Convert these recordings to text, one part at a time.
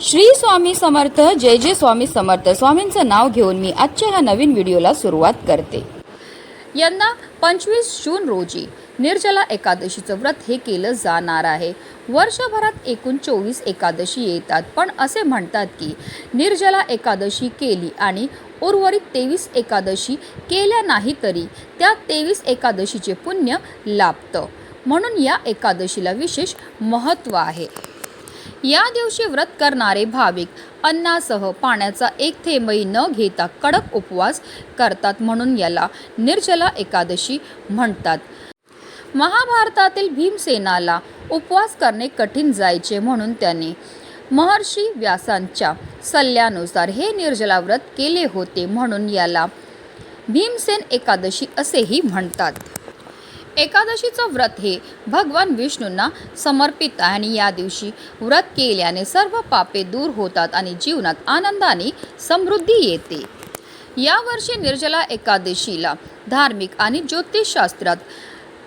श्री स्वामी समर्थ. जय जय स्वामी समर्थ. स्वामींचं नाव घेऊन मी आजच्या ह्या नवीन व्हिडिओला सुरुवात करते. यंदा 25 जून रोजी निर्जला एकादशीचं व्रत हे केलं जाणार आहे. वर्षभरात एकूण 24 एकादशी येतात, पण असे म्हणतात की निर्जला एकादशी केली आणि उर्वरित 23 एकादशी केल्या नाही तरी त्या 23 एकादशीचे पुण्य लाभतं. म्हणून या एकादशीला विशेष महत्त्व आहे. या दिवशी व्रत करणारे भाविक अन्नासह पाण्याचा एक थेंबही न घेता कडक उपवास करतात, म्हणून याला निर्जला एकादशी म्हणतात. महाभारतातील भीमसेनाला उपवास करणे कठीण जायचे, म्हणून त्याने महर्षी व्यासांच्या सल्ल्यानुसार हे निर्जला व्रत केले होते, म्हणून याला भीमसेन एकादशी असेही म्हणतात. एकादशीचं व्रत हे भगवान विष्णूंना समर्पित आहे आणि या दिवशी व्रत केल्याने सर्व पापे दूर होतात आणि जीवनात आनंदाने समृद्धी येते. यावर्षी निर्जला एकादशीला धार्मिक आणि ज्योतिषशास्त्रात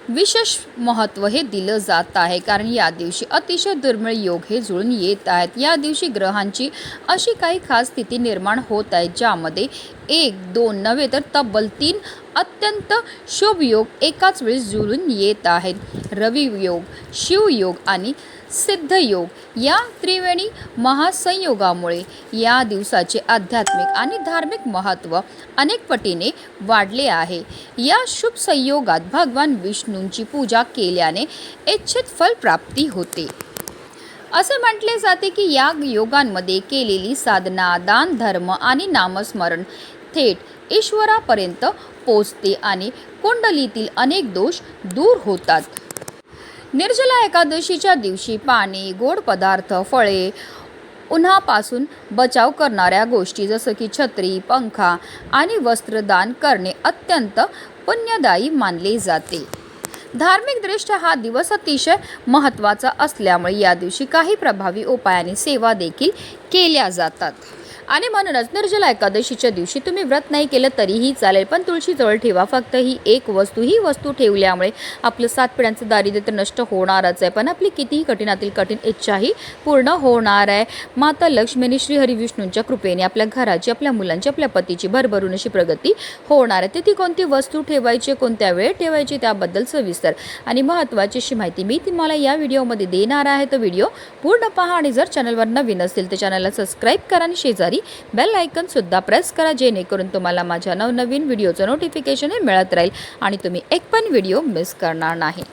विशेष महत्त्व हे दिलं जात आहे, कारण या दिवशी अतिशय दुर्मिळ योग हे जुळून येत आहेत. या दिवशी ग्रहांची अशी काही खास स्थिती निर्माण होत आहे, ज्यामध्ये 1, 2 नव्हे तर तब्बल 3 अत्यंत शुभ योग एकाच वेळी जुळून येत आहेत. रवी योग, शिवयोग आणि सिद्धयोग या त्रिवेणी महासंयोगामुळे या दिवसाचे आध्यात्मिक आणि धार्मिक महत्त्व अनेक पटीने वाढले आहे. या शुभ संयोगात भगवान विष्णूंची पूजा केल्याने इच्छित फल प्राप्ती होते. असे म्हटले जाते की या योगांमध्ये केलेली साधना, दान, धर्म आणि नामस्मरण थेट ईश्वरापर्यंत पोचते आणि कुंडलीतील अनेक दोष दूर होतात. निर्जला एकादशीच्या दिवशी पाणी, गोड पदार्थ, फळे, उन्हापासून बचाव करणाऱ्या गोष्टी जसं की छत्री, पंखा आणि वस्त्रदान करणे अत्यंत पुण्यदायी मानले जाते. धार्मिकदृष्ट्या हा दिवस अतिशय महत्त्वाचा असल्यामुळे या दिवशी काही प्रभावी उपायांनी सेवा देखील केल्या जातात. आणि म्हणूनच निर्जला एकादशीच्या दिवशी तुम्ही व्रत नाही केलं तरीही चालेल, पण तुळशीजवळ ठेवा फक्त ही वस्तू ठेवल्यामुळे आपलं 7 पिढ्यांचं दारिद्र्य तर नष्ट होणारच आहे, पण आपली कितीही कठीणातील कठीण इच्छाही पूर्ण होणार आहे. माता लक्ष्मीने श्री हरिविष्णूंच्या कृपेने आपल्या घराची, आपल्या मुलांची, आपल्या पतीची भरभरून अशी प्रगती होणार आहे. ती कोणती वस्तू ठेवायची, कोणत्या वेळ ठेवायची त्याबद्दल सविस्तर आणि महत्त्वाची अशी माहिती मी तुम्हाला या व्हिडिओमध्ये देणार आहे. तो व्हिडिओ पूर्ण पहा आणि जर चॅनलवर नवीन असेल तर चॅनलला सबस्क्राईब करा आणि शेजारी बेल आयकॉन सुद्धा प्रेस करा, जेणेकरून तुम्हाला माझ्या नवनवीन व्हिडिओचं नोटिफिकेशन हे मिळत राहील आणि तुम्ही एक पण व्हिडिओ मिस करणार नाही.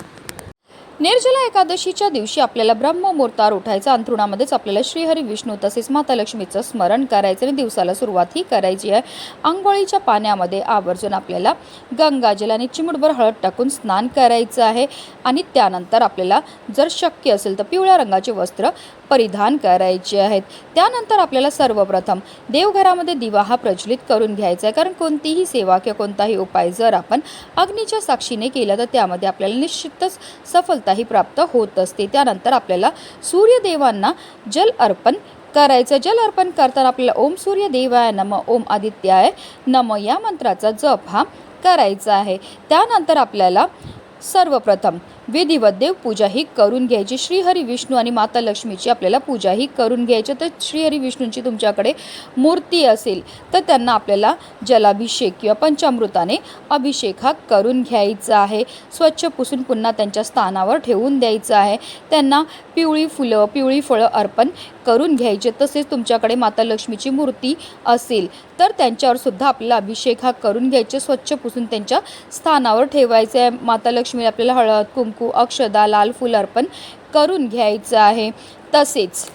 निर्जला एकादशीच्या दिवशी आपल्याला ब्रह्ममुहूर्तावर उठायचं, अंथरुणामध्येच आपल्याला श्रीहरी विष्णू तसेच माता लक्ष्मीचं स्मरण करायचं आणि दिवसाला सुरुवात ही करायची आहे. आंघोळीच्या पाण्यामध्ये आवर्जून आपल्याला गंगाजल आणि चिमूटभर हळद टाकून स्नान करायचं आहे आणि त्यानंतर आपल्याला जर शक्य असेल तर पिवळ्या रंगाचे वस्त्र परिधान करायचे आहेत. त्यानंतर आपल्याला सर्वप्रथम देवघरामध्ये दिवा हा प्रज्वलित करून घ्यायचा आहे, कारण कोणतीही सेवा किंवा कोणताही उपाय जर आपण अग्नीच्या साक्षीने केला तर त्यामध्ये आपल्याला निश्चितच सफलताही प्राप्त होत असते. त्यानंतर आपल्याला सूर्यदेवांना जल अर्पण करायचं. जल अर्पण करताना आपल्याला ओम सूर्यदेवाय नमः, ओम आदित्याय नमः या मंत्राचा जप हा करायचा आहे. त्यानंतर आपल्याला सर्वप्रथम विधिवत देवपूजा ही करून घ्यायची. श्रीहरी विष्णू आणि माता लक्ष्मीची आपल्याला पूजा ही करून घ्यायची. तर श्रीहरी विष्णूंची तुमच्याकडे मूर्ती असेल तर त्यांना आपल्याला जलाभिषेक किंवा पंचामृताने अभिषेक हा करून घ्यायचा आहे. स्वच्छ पुसून पुन्हा त्यांच्या स्थानावर ठेवून द्यायचं आहे. त्यांना पिवळी फुलं, पिवळी फळं अर्पण करून घ्यायचे. तसेच तुमच्याकडे माता लक्ष्मीची मूर्ती असेल तर त्यांच्यावर सुद्धा आपल्याला अभिषेक हा करून घ्यायचे. स्वच्छ पुसून त्यांच्या स्थानावर ठेवायचे आहे. माता लक्ष्मीला आपल्याला हळद, कुंकू, अक्षदा, लाल फूल अर्पण करून घ्यायचं आहे. तसेच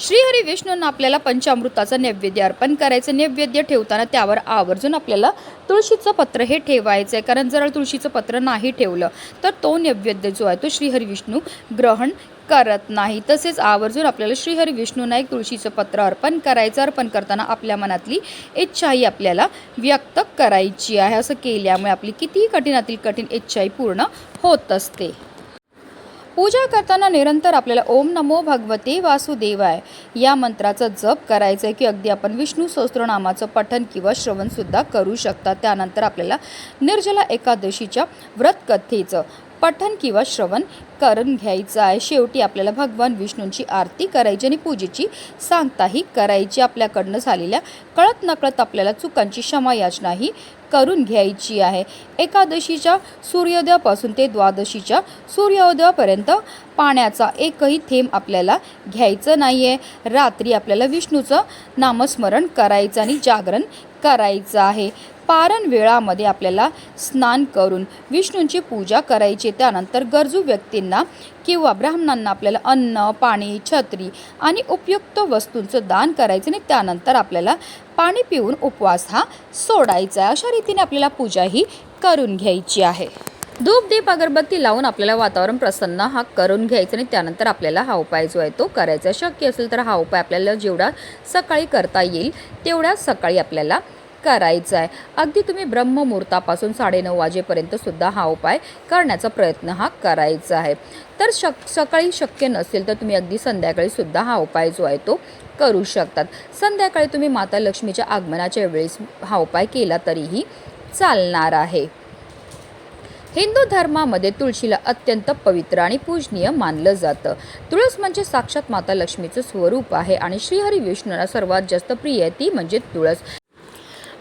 श्रीहरी विष्णूंना आपल्याला पंचामृताचं नैवेद्य अर्पण करायचं. नैवेद्य ठेवताना त्यावर आवर्जून आपल्याला तुळशीचं पत्र हे ठेवायचं आहे, कारण जर तुळशीचं पत्र नाही ठेवलं तर तो नैवेद्य जो आहे तो श्रीहरी विष्णू ग्रहण करत नाही. तसेच आवर्जून आपल्याला श्रीहरी विष्णूंना एक तुळशीचं पत्र अर्पण करायचं. अर्पण करताना आपल्या मनातली इच्छाही आपल्याला व्यक्त करायची आहे. असं केल्यामुळे आपली कितीही कठीणातील कठीण इच्छाही पूर्ण होत असते. पूजा करताना निरंतर आपल्याला ओम नमो भगवते वासुदेवाय या मंत्राचा जप करायचा आहे, की अगदी आपण विष्णू सहस्त्रनामाचं पठण किंवा श्रवणसुद्धा करू शकता. त्यानंतर आपल्याला निर्जला एकादशीच्या व्रतकथेचं पठण किंवा श्रवण करून घ्यायचं आहे. शेवटी आपल्याला भगवान विष्णूंची आरती करायची आणि पूजेची सांगताही करायची. आपल्याकडनं झालेल्या कळत नकळत आपल्याला चुकांची क्षमा याचनाही करून घ्यायची आहे. एकादशीच्या सूर्योदयापासून ते द्वादशीच्या सूर्योदयापर्यंत पाण्याचा एकही थेंब आपल्याला घ्यायचं नाही आहे. रात्री आपल्याला विष्णूचं नामस्मरण करायचं आणि जागरण करायचं आहे. पारण वेळामध्ये आपल्याला स्नान करून विष्णूंची पूजा करायची. त्यानंतर गरजू व्यक्तींना किंवा ब्राह्मणांना आपल्याला अन्न, पाणी, छत्री आणि उपयुक्त वस्तूंचं दान करायचं आणि त्यानंतर आपल्याला पाणी पिऊन उपवास हा सोडायचा आहे. अशा रीतीने आपल्याला पूजा ही करून घ्यायची आहे. धूप दीप अगरबत्ती लावून आपल्याला वातावरण प्रसन्न हा करून घ्यायचं आणि त्यानंतर आपल्याला हा उपाय जो आहे तो करायचा. शक्य असेल तर हा उपाय आपल्याला जेवढा सकाळी करता येईल तेवढ्या सकाळी आपल्याला करायचा आहे. अगदी तुम्ही ब्रह्ममुहूर्तापासून 9:30 वाजेपर्यंत सुद्धा हा उपाय करण्याचा प्रयत्न हा करायचा आहे. तर सकाळी शक्य नसेल तर तुम्ही अगदी संध्याकाळी सुद्धा हा उपाय जो आहे तो करू शकतात. संध्याकाळी तुम्ही माता लक्ष्मीच्या आगमनाच्या वेळेस हा उपाय केला तरीही चालणार आहे. हिंदू धर्मामध्ये तुळशीला अत्यंत पवित्र आणि पूजनीय मानलं जातं. तुळस म्हणजे साक्षात माता लक्ष्मीचं स्वरूप आहे आणि श्रीहरी विष्णूंना सर्वात जास्त प्रिय ती म्हणजे तुळस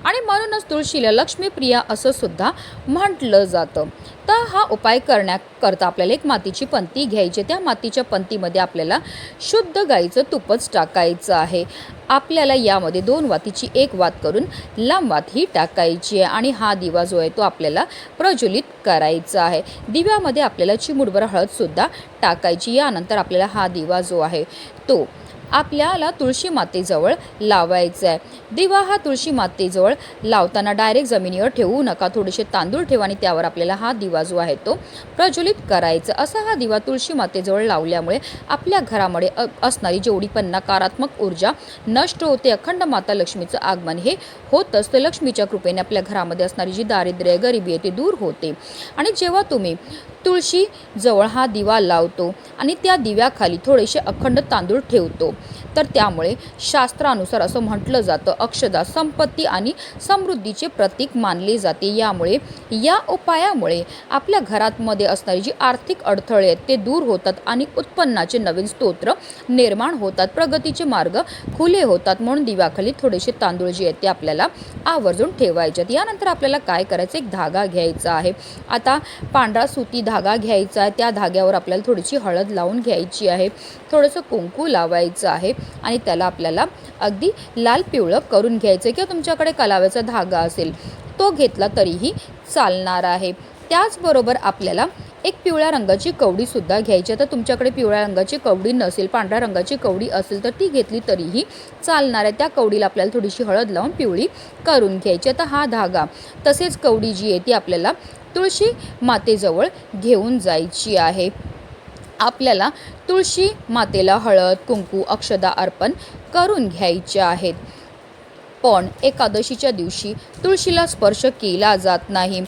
आणि म्हणूनच तुळशीला लक्ष्मीप्रिया असं सुद्धा म्हटलं जातं. तर हा उपाय करण्याकरता आपल्याला एक मातीची पंती घ्यायची. त्या मातीच्या पंतीमध्ये आपल्याला शुद्ध गाईचं तुपच टाकायचं आहे. आपल्याला यामध्ये 2 वातीची 1 वात करून लांब वात ही टाकायची आहे आणि हा दिवा जो आहे तो आपल्याला प्रज्वलित करायचा आहे. दिव्यामध्ये आपल्याला चिमूटभर हळदसुद्धा टाकायची. यानंतर आपल्याला हा दिवा जो आहे तो आपल्याला तुळशी मातेजवळ लावायचा आहे. दिवा हा तुळशी मातेजवळ लावताना डायरेक्ट जमिनीवर ठेवू नका. थोडेसे तांदूळ ठेवा आणि त्यावर आपल्याला हा दिवा जो आहे तो प्रज्वलित करायचा. असा हा दिवा तुळशी मातेजवळ लावल्यामुळे आपल्या घरामध्ये असणारी जेवढी पण नकारात्मक ऊर्जा नष्ट होते. अखंड माता लक्ष्मीचं आगमन हे होत असतं. लक्ष्मीच्या कृपेने आपल्या घरामध्ये असणारी जी दारिद्र्य, गरिबी आहे ती दूर होते. आणि जेव्हा तुम्ही तुळशी जवळ हा दिवा लावतो आणि त्या दिव्याखाली थोडेसे अखंड तांदूळ ठेवतो तर त्यामुळे शास्त्रानुसार असं म्हटलं जातं अक्षदा संपत्ती आणि समृद्धीचे प्रतीक मानले जाते. यामुळे या उपायामुळे आपल्या घरामध्ये असणारी जी आर्थिक अडथळे आहेत ते दूर होतात आणि उत्पन्नाचे नवीन स्तोत्र निर्माण होतात. प्रगतीचे मार्ग खुले होतात. म्हणून दिव्याखाली थोडेसे तांदूळ जे आहेत ते आपल्याला आवर्जून ठेवायचे. यानंतर आपल्याला काय करायचं, एक धागा घ्यायचा आहे. आता पांढरा सुती धागा घ्यायचा आहे. त्या धाग्यावर आपल्याला थोडीशी हळद लावून घ्यायची आहे. थोडंसं कुंकू लावायचं आहे आणि त्याला आपल्याला अगदी लाल पिवळं करून घ्यायचं आहे. किंवा तुमच्याकडे कलाव्याचा धागा असेल तो घेतला तरीही चालणार आहे. त्याचबरोबर आपल्याला एक पिवळ्या रंगाची कवडीसुद्धा घ्यायची. तर तुमच्याकडे पिवळ्या रंगाची कवडी नसेल, पांढऱ्या रंगाची कवडी असेल तर ती घेतली तरीही चालणार आहे. त्या कवडीला आपल्याला थोडीशी हळद लावून पिवळी करून घ्यायची. आता हा धागा तसेच कवडी जी आहे ती आपल्याला तुळशी मातेजवळ घेऊन जायची आहे. आपल्याला तुळशी मातेला हळद, कुंकू, अक्षदा अर्पण करून घ्यायच्या आहेत. पण एकादशीच्या दिवशी तुळशीला स्पर्श केला जात नाही.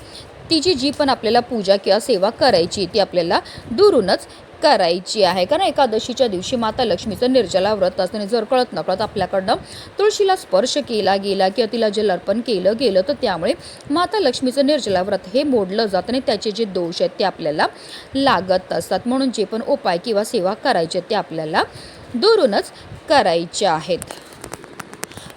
तिची जी पण आपल्याला पूजा किंवा सेवा करायची ती आपल्याला दुरूनच करायची आहे. कारण एकादशीच्या दिवशी माता लक्ष्मीचं निर्जला व्रत असताना जर कळत नकळत आपल्याकडनं तुळशीला स्पर्श केला गेला किंवा तिला जल अर्पण केलं गेलं तर त्यामुळे माता लक्ष्मीचं निर्जला व्रत हे मोडलं जातं आणि त्याचे जे दोष आहेत ते आपल्याला लागत असतात. म्हणून जे पण उपाय किंवा सेवा करायचे ते आपल्याला दुरूनच करायचे आहेत.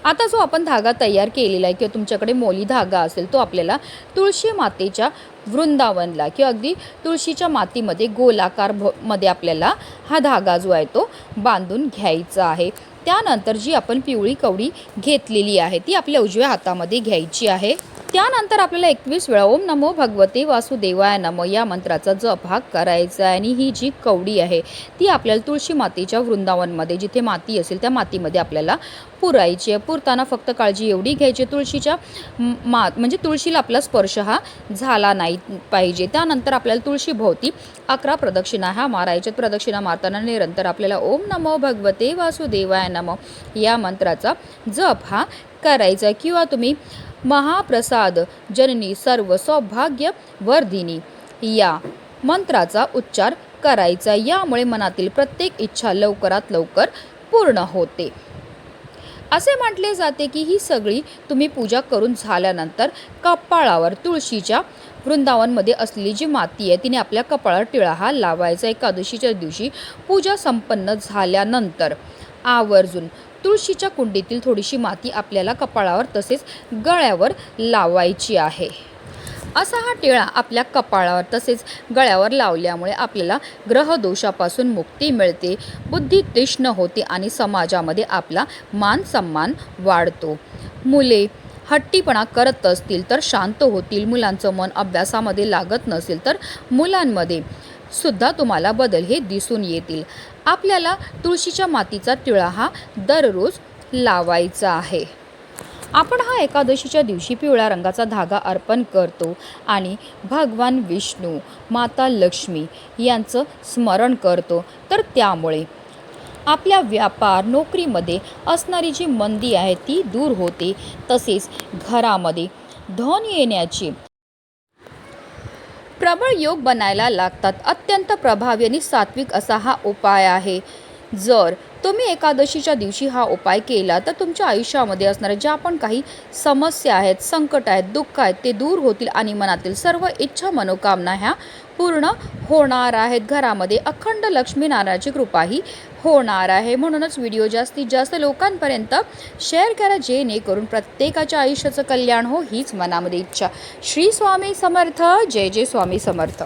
आता जो आपण धागा तयार केलेला आहे किंवा तुमच्याकडे मोली धागा असेल तो आपल्याला तुळशी मातेच्या वृंदावनला किंवा अगदी तुळशीच्या मातीमध्ये गोलाकार मध्ये आपल्याला हा धागा जो आहे तो बांधून घ्यायचा आहे. त्यानंतर जी आपण पिवळी कवडी घेतलेली आहे ती आपल्या उजव्या हातामध्ये घ्यायची आहे. त्यानंतर आपल्याला 21 वेळा ओम नमो भगवते वासुदेवाय नमो या मंत्राचा जप हा करायचा आहे. आणि ही जी कवडी आहे ती आपल्याला तुळशी मातेच्या वृंदावनमध्ये जिथे माती असेल त्या मातीमध्ये आपल्याला पुरायची आहे. पुरताना फक्त काळजी एवढी घ्यायची तुळशीच्या म्हणजे तुळशीला आपला स्पर्श हा झाला नाही पाहिजे. त्यानंतर आपल्याला तुळशी भोवती 11 प्रदक्षिणा ह्या मारायच्या. प्रदक्षिणा मारताना निरंतर आपल्याला ओम नमो भगवते वासुदेवाय नमो या मंत्राचा जप हा करायचा. किंवा तुम्ही महाप्रसाद जननी सर्व सौभाग्य वर्धिनी या मंत्राचा उच्चार करायचा. यामुळे मनातील प्रत्येक इच्छा लवकरात लवकर पूर्ण होते. असे म्हटले जाते की ही सगळी तुम्ही पूजा करून झाल्यानंतर कपाळावर तुळशीच्या वृंदावनमध्ये असलेली जी माती आहे तिने आपल्या कपाळावर टिळा हा लावायचा। एकादशीच्या दिवशी पूजा संपन्न झाल्यानंतर आवर्जून तुळशीच्या कुंडीतील थोडीशी माती आपल्याला कपाळावर तसेच गळ्यावर लावायची आहे। असा हा टिळा आपल्या कपाळावर तसेच गळ्यावर लावल्यामुळे आपल्याला ग्रहदोषापासून मुक्ती मिळते, बुद्धी तीक्ष्ण होते आणि समाजामध्ये आपला मान सन्मान वाढतो। मुले हट्टीपणा करत असतील तर शांत होतील, मुलांचं मन अभ्यासामध्ये लागत नसेल तर मुलांमध्ये सुद्धा तुम्हाला बदल हे दिसून येतील। आपल्याला तुळशीच्या मातीचा टिळा हा दररोज लावायचा आहे। आपण हा एकादशीच्या दिवशी पिवळ्या रंगाचा धागा अर्पण करतो आणि भगवान विष्णू, माता लक्ष्मी यांचं स्मरण करतो, तर त्यामुळे आपल्या व्यापार नोकरीमध्ये असणारी जी मंदी आहे ती दूर होते। तसेच घरामध्ये धन येण्याची प्रबळ योग बनायला लागतात। अत्यंत प्रभावी आणि सात्विक असा हा उपाय आहे। जर तुम्ही एकादशीच्या दिवशी हा उपाय केला तर तुमच्या आयुष्यामध्ये असणाऱ्या ज्या पण काही समस्या आहेत, संकट आहेत, दुःख आहेत ते दूर होतील आणि मनातील सर्व इच्छा मनोकामना ह्या पूर्ण होणार आहेत। घरामध्ये अखंड लक्ष्मीनारायणाची कृपाही होणार आहे। म्हणूनच व्हिडिओ जास्तीत जास्त लोकांपर्यंत शेअर करा, जेणेकरून प्रत्येकाच्या आयुष्याचं कल्याण हो हीच मनामध्ये इच्छा। श्री स्वामी समर्थ। जय जय स्वामी समर्थ।